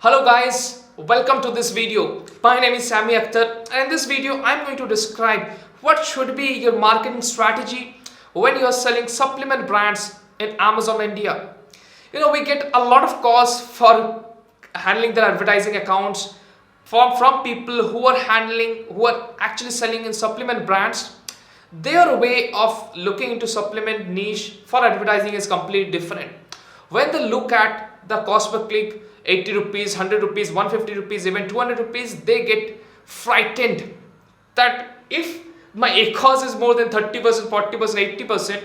Hello guys, welcome to this video. My name is Sammy Akhtar and in this video I'm going to describe what should be your marketing strategy when you are selling supplement brands in Amazon India. We get a lot of calls for handling their advertising accounts from people who are actually selling in supplement brands. Their way of looking into supplement niche for advertising is completely different. When they look at the cost per click, 80 rupees, 100 rupees, 150 rupees, even 200 rupees, they get frightened that if my ACOS is more than 30%, 40%, 80%,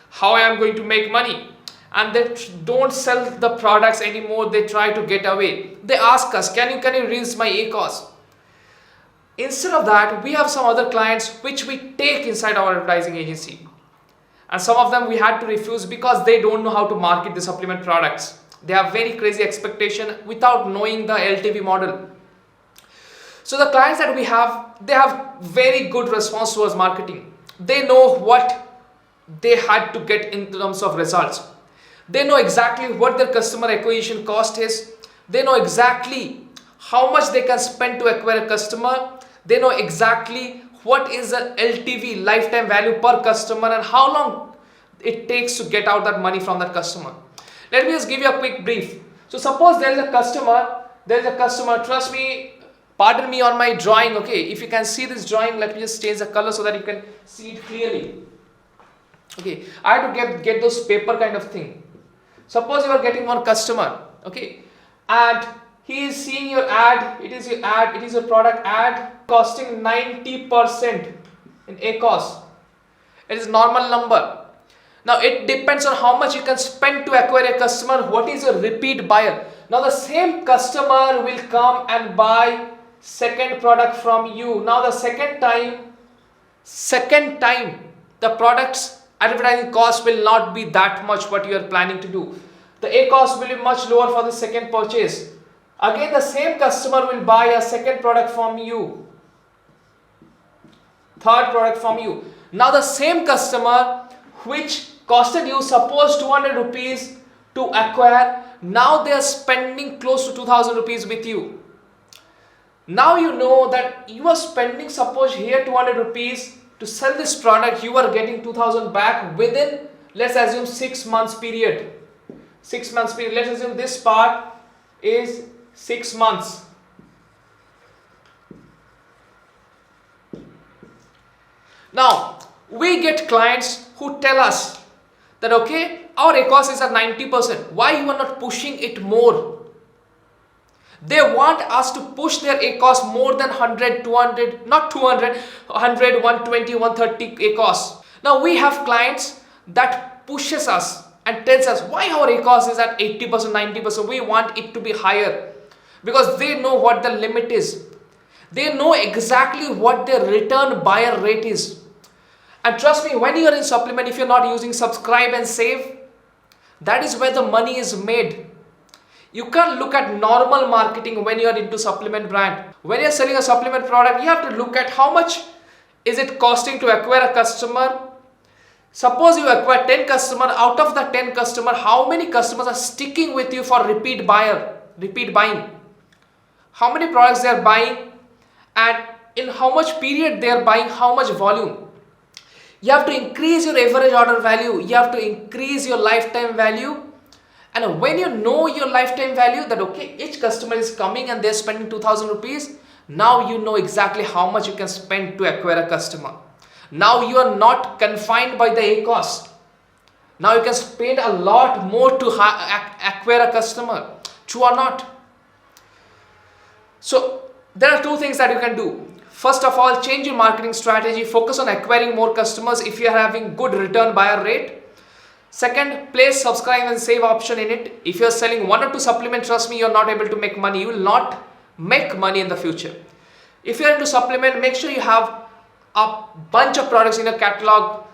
how I am going to make money? And they don't sell the products anymore. They try to get away. They ask us, can you raise my ACOS? Instead of that, we have some other clients which we take inside our advertising agency. And some of them we had to refuse because they don't know how to market the supplement products. They have very crazy expectation without knowing the LTV model. So the clients that we have, they have very good response towards marketing. They know what they had to get in terms of results. They know exactly what their customer acquisition cost is. They know exactly how much they can spend to acquire a customer. They know exactly what is the LTV, lifetime value per customer, and how long it takes to get out that money from that customer. Let me just give you a quick brief. So suppose there is a customer, trust me, pardon me on my drawing, okay? If you can see this drawing, let me just change the color so that you can see it clearly. Okay, I had to get those paper kind of thing. Suppose you are getting one customer, okay, and he is seeing your ad, it is your product ad costing 90% in ACOS. It is normal number. Now it depends on how much you can spend to acquire a customer. What is your repeat buyer? Now the same customer will come and buy second product from you. Now the second time the product's advertising cost will not be that much what you are planning to do. The ACOS will be much lower for the second purchase. Again, the same customer will buy a second product from you, third product from you. Now the same customer which costed you suppose 200 rupees to acquire, now they are spending close to 2000 rupees with you. Now you know that you are spending suppose here 200 rupees to sell this product, you are getting 2000 back within, let's assume 6 months period. 6 months period, let's assume this part is 6 months. Now we get clients who tell us that okay, our ACOS is at 90%. Why you are not pushing it more? They want us to push their ACOS more than 100, 200, not 200, 100, 120, 130 ACOS. Now we have clients that pushes us and tells us why our ACOS is at 80%, 90%. We want it to be higher because they know what the limit is. They know exactly what their return buyer rate is. And trust me, when you are in supplement, if you're not using subscribe and save, that is where the money is made. You can't look at normal marketing when you are into supplement brand. When you're selling a supplement product, you have to look at how much is it costing to acquire a customer. Suppose you acquire 10 customers, out of the 10 customers, how many customers are sticking with you for repeat buying? How many products they are buying and in how much period they are buying, how much volume. You have to increase your average order value. You have to increase your lifetime value. And when you know your lifetime value that okay, each customer is coming and they're spending 2000 rupees, now you know exactly how much you can spend to acquire a customer. Now you are not confined by the ACOS. Now you can spend a lot more to acquire a customer. True or not? So there are two things that you can do. First of all, change your marketing strategy. Focus on acquiring more customers if you are having good return buyer rate. Second, place subscribe and save option in it. If you are selling 1 or 2 supplements, trust me, you are not able to make money. You will not make money in the future. If you are into supplement, make sure you have a bunch of products in your catalog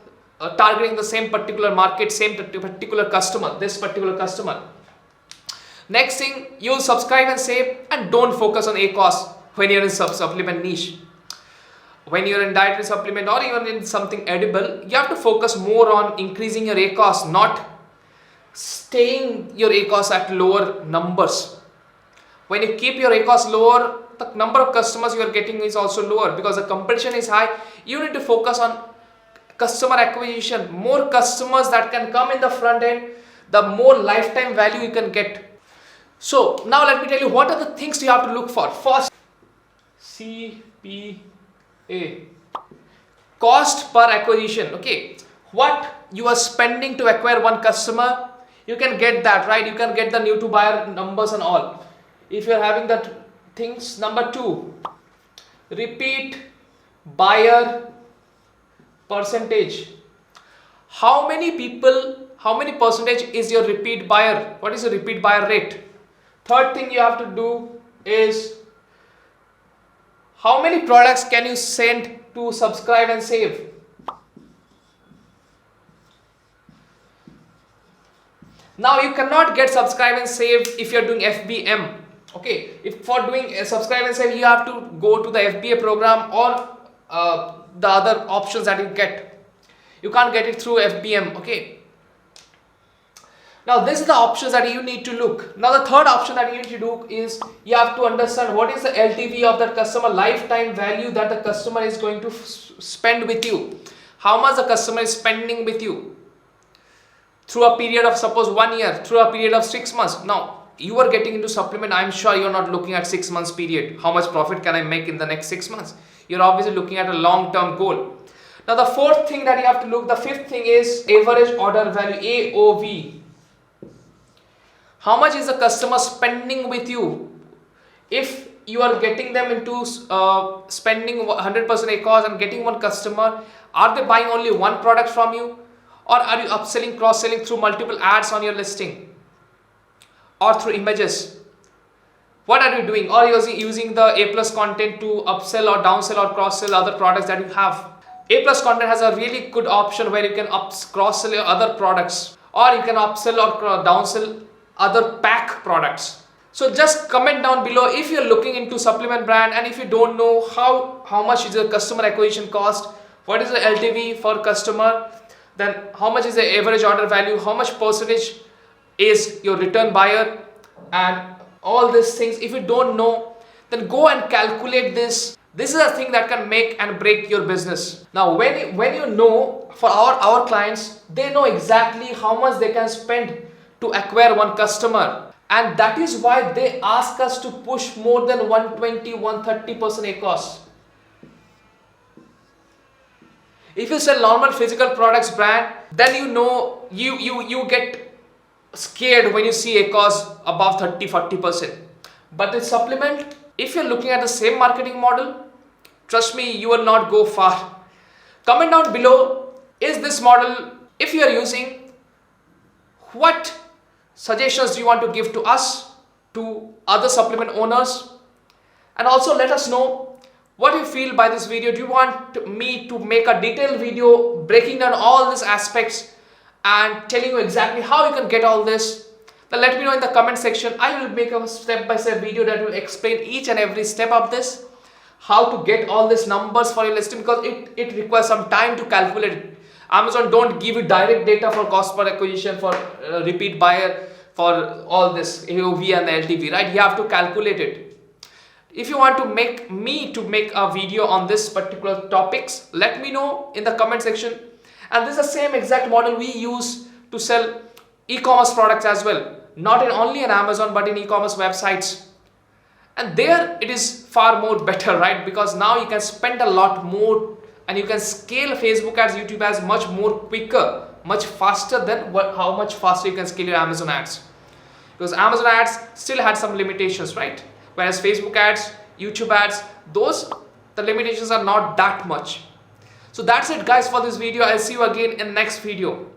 targeting the same particular market, same particular customer, this particular customer. Next thing, you will subscribe and save and don't focus on ACOS when you're in supplement niche. When you're in dietary supplement or even in something edible, you have to focus more on increasing your ACOS, not staying your ACOS at lower numbers. When you keep your ACOS lower, the number of customers you are getting is also lower because the competition is high. You need to focus on customer acquisition. More customers that can come in the front end, the more lifetime value you can get. So now let me tell you what are the things you have to look for. First, CPA, cost per acquisition. Okay, what you are spending to acquire one customer, you can get that, right? You can get the new to buyer numbers and all. If you are having that things. Number 2, repeat buyer percentage. How many percentage is your repeat buyer? What is the repeat buyer rate? Third thing you have to do is how many products can you send to subscribe and save? Now you cannot get subscribe and save if you are doing FBM. Okay, if for doing subscribe and save you have to go to the FBA program or the other options that you get. You can't get it through FBM. Okay. Now this is the options that you need to look. Now the third option that you need to do is you have to understand what is the LTV of that customer, lifetime value that the customer is going to spend with you. How much the customer is spending with you through a period of suppose 1 year, through a period of 6 months. Now you are getting into supplement. I'm sure you're not looking at 6 months period. How much profit can I make in the next 6 months? You're obviously looking at a long-term goal. Now the fourth thing that you have to look, the fifth thing is average order value, AOV. How much is the customer spending with you? If you are getting them into spending 100% ACOS and getting one customer, are they buying only one product from you? Or are you upselling, cross-selling through multiple ads on your listing? Or through images? What are you doing? Or using the A+ content to upsell or downsell or cross-sell other products that you have? A+ content has a really good option where you can cross-sell your other products, or you can upsell or downsell other pack products. So just comment down below if you're looking into supplement brand and if you don't know how much is the customer acquisition cost, what is the LTV for customer, then how much is the average order value, how much percentage is your return buyer, and all these things. If you don't know, then go and calculate this. This is a thing that can make and break your business. Now when you know, for our clients, they know exactly how much they can spend to acquire one customer, and that is why they ask us to push more than 120-130% ACOS. If you sell normal physical products brand, then you know you get scared when you see ACOS above 30-40%. But with supplement, if you're looking at the same marketing model, trust me, you will not go far. Comment down below, is this model, if you are using, what suggestions do you want to give to us, to other supplement owners? And also let us know what you feel by this video. Do you want me to make a detailed video breaking down all these aspects and telling you exactly how you can get all this? Then let me know in the comment section. I will make a step-by-step video that will explain each and every step of this, how to get all these numbers for your listing, because it requires some time to calculate it. Amazon don't give you direct data for cost per acquisition, for repeat buyer, for all this AOV and the LTV, right? You have to calculate it. If you want to make a video on this particular topics, let me know in the comment section. And this is the same exact model we use to sell e-commerce products as well. Not only in Amazon, but in e-commerce websites. And there it is far more better, right? Because now you can spend a lot more and you can scale Facebook ads, YouTube ads much more quicker, much faster than how much faster you can scale your Amazon ads. Because Amazon ads still had some limitations, right? Whereas Facebook ads, YouTube ads, the limitations are not that much. So that's it guys for this video. I'll see you again in next video.